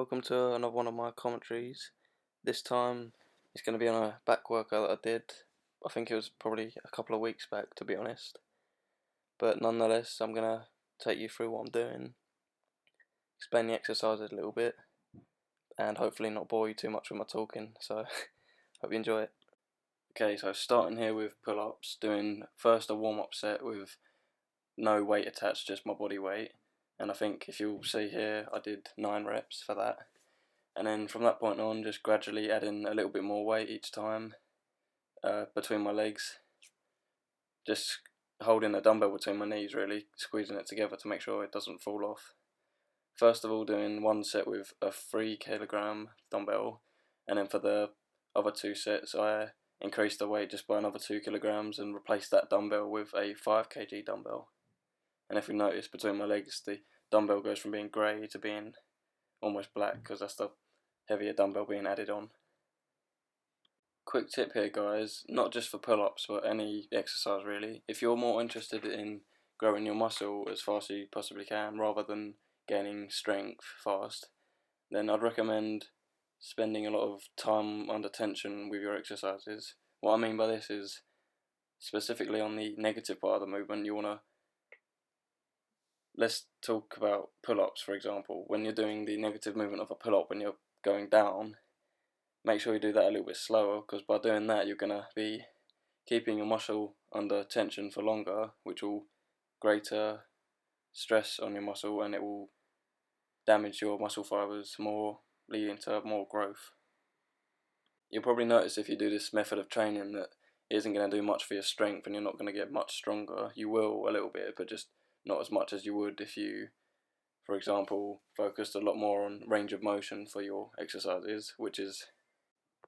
welcome to another one of my commentaries. This time it's going to be on a back workout that I did. I think it was probably a couple of weeks back, to be honest. But nonetheless, I'm going to take you through what I'm doing, explain the exercises a little bit, and hopefully not bore you too much with my talking. So, hope you enjoy it. Okay, so starting here with pull-ups, doing first a warm-up set with no weight attached, just my body weight. And I think if you'll see here, I did 9 reps for that. And then from that point on, just gradually adding a little bit more weight each time between my legs. Just holding the dumbbell between my knees, really, squeezing it together to make sure it doesn't fall off. First of all, doing one set with a 3 kilogram dumbbell, and then for the other 2 sets, I increased the weight just by another 2 kilograms and replaced that dumbbell with a 5 kg dumbbell. And if you notice, between my legs, the dumbbell goes from being grey to being almost black, because that's the heavier dumbbell being added on. Quick tip here, guys, not just for pull-ups but any exercise really. If you're more interested in growing your muscle as fast as you possibly can rather than gaining strength fast, then I'd recommend spending a lot of time under tension with your exercises. What I mean by this is, specifically on the negative part of the movement, you want to, let's talk about pull-ups for example. When you're doing the negative movement of a pull-up, when you're going down, make sure you do that a little bit slower, because by doing that you're going to be keeping your muscle under tension for longer, which will greater stress on your muscle and it will damage your muscle fibers more, leading to more growth. You'll probably notice if you do this method of training that it isn't going to do much for your strength and you're not going to get much stronger. You will a little bit, but just not as much as you would if you, for example, focused a lot more on range of motion for your exercises,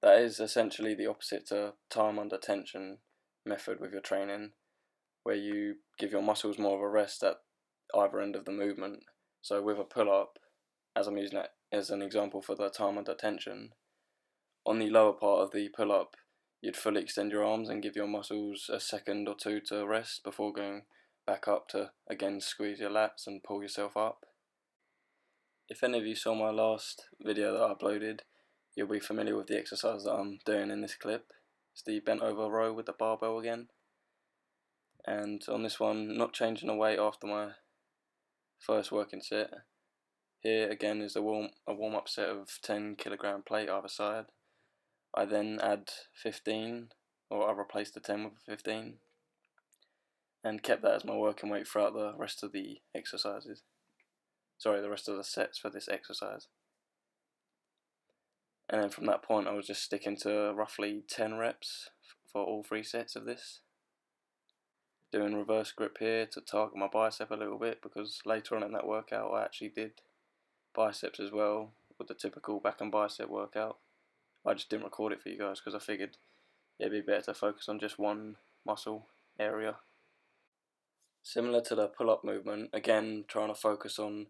that is essentially the opposite to time under tension method with your training, where you give your muscles more of a rest at either end of the movement. So with a pull-up, as I'm using that as an example for the time under tension, on the lower part of the pull-up, you'd fully extend your arms and give your muscles a second or two to rest before going back up to again squeeze your lats and pull yourself up. If any of you saw my last video that I uploaded, you'll be familiar with the exercise that I'm doing in this clip. It's the bent over row with the barbell again. And on this one, not changing the weight after my first working set. Here again is a warm-up set of 10 kilogram plate either side. I then add 15, or I replaced the 10 with a 15, and kept that as my working weight throughout the rest of the exercises. Sorry, the rest of the sets for this exercise. And then from that point I was just sticking to roughly 10 reps for all 3 sets of this. Doing reverse grip here to target my bicep a little bit, because later on in that workout I actually did biceps as well with the typical back and bicep workout. I just didn't record it for you guys because I figured it'd be better to focus on just one muscle area. Similar to the pull-up movement, again trying to focus on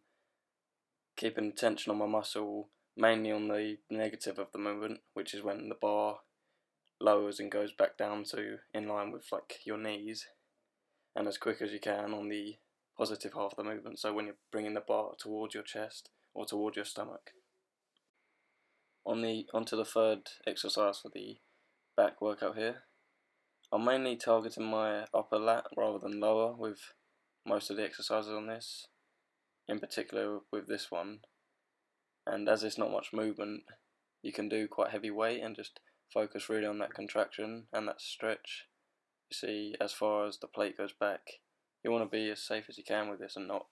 keeping tension on my muscle, mainly on the negative of the movement, which is when the bar lowers and goes back down to in line with like your knees, and as quick as you can on the positive half of the movement, so when you're bringing the bar towards your chest or towards your stomach. Onto the third exercise for the back workout here. I'm mainly targeting my upper lat rather than lower with most of the exercises on this, in particular with this one. And as there's not much movement, you can do quite heavy weight and just focus really on that contraction and that stretch. You see, as far as the plate goes back, you want to be as safe as you can with this and not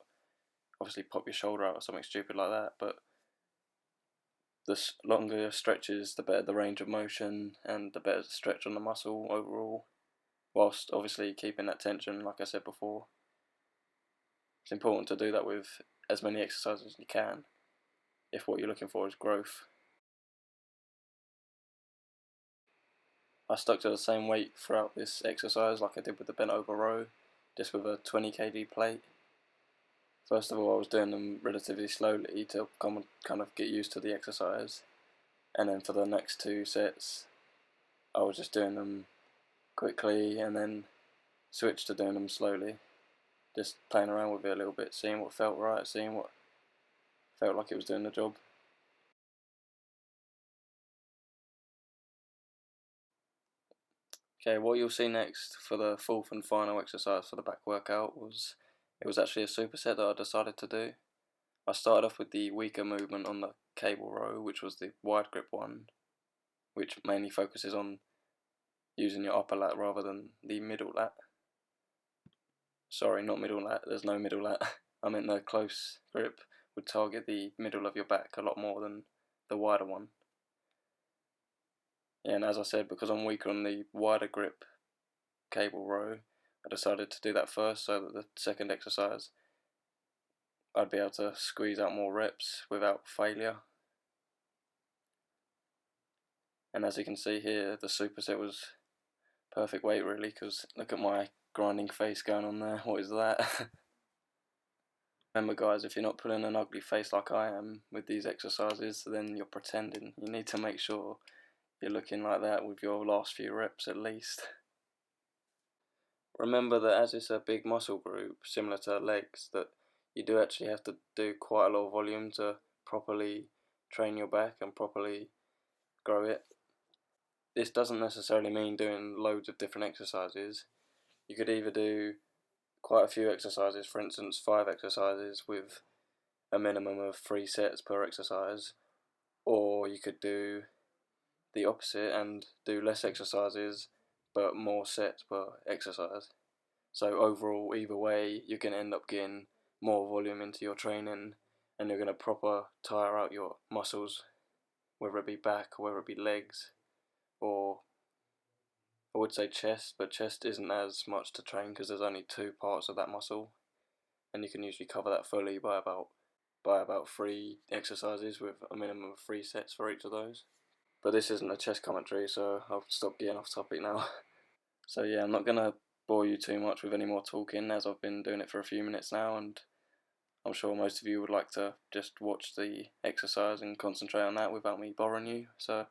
obviously pop your shoulder out or something stupid like that, but the longer your stretches, the better the range of motion and the better the stretch on the muscle overall, whilst obviously keeping that tension like I said before. It's important to do that with as many exercises as you can if what you're looking for is growth. I stuck to the same weight throughout this exercise like I did with the bent over row, just with a 20 kg plate. First of all, I was doing them relatively slowly to kind of get used to the exercise, and then for the next 2 sets I was just doing them quickly and then switched to doing them slowly, just playing around with it a little bit, seeing what felt right, seeing what felt like it was doing the job. Okay, what you'll see next for the fourth and final exercise for the back workout was, it was actually a superset that I decided to do. I started off with the weaker movement on the cable row, which was the wide grip one, which mainly focuses on using your upper lat rather than the middle lat. Sorry, not middle lat, there's no middle lat. I meant the close grip would target the middle of your back a lot more than the wider one. Yeah, and as I said, because I'm weaker on the wider grip cable row, I decided to do that first so that the second exercise I'd be able to squeeze out more reps without failure. And as you can see here, the superset was perfect weight really, because look at my grinding face going on there. What is that? Remember guys, if you're not putting an ugly face like I am with these exercises, then you're pretending. You need to make sure you're looking like that with your last few reps at least. Remember that as it's a big muscle group, similar to legs, that you do actually have to do quite a lot of volume to properly train your back and properly grow it. This doesn't necessarily mean doing loads of different exercises. You could either do quite a few exercises, for instance 5 exercises with a minimum of 3 sets per exercise, or you could do the opposite and do less exercises but more sets per exercise. So overall, either way, you're going to end up getting more volume into your training, and you're going to proper tire out your muscles, whether it be back or whether it be legs, or I would say chest, but chest isn't as much to train because there's only 2 parts of that muscle, and you can usually cover that fully by about 3 exercises with a minimum of 3 sets for each of those. But this isn't a chest commentary, so I'll stop getting off topic now. So yeah, I'm not going to bore you too much with any more talking, as I've been doing it for a few minutes now, and I'm sure most of you would like to just watch the exercise and concentrate on that without me boring you. So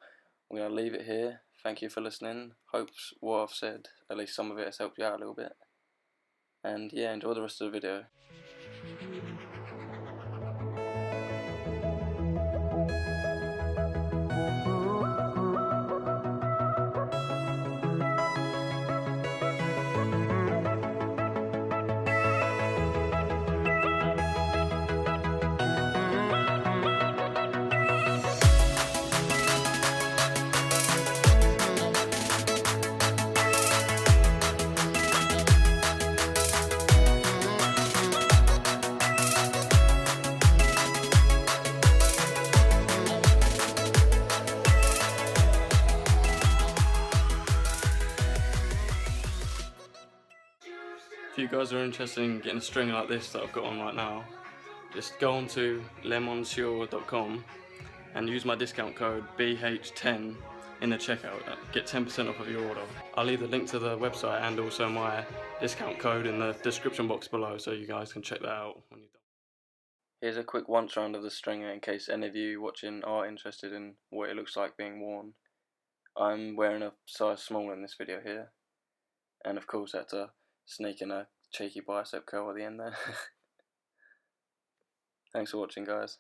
I'm going to leave it here. Thank you for listening. Hope what I've said, at least some of it, has helped you out a little bit. And yeah, enjoy the rest of the video. If you guys are interested in getting a string like this that I've got on right now, just go on to lemonsure.com and use my discount code BH10 in the checkout. Get 10% off of your order. I'll leave the link to the website and also my discount code in the description box below, so you guys can check that out when you're done. Here's a quick once round of the stringer in case any of you watching are interested in what it looks like being worn. I'm wearing a size small in this video here, and of course I had to sneak in a cheeky bicep curl at the end there. Thanks for watching guys.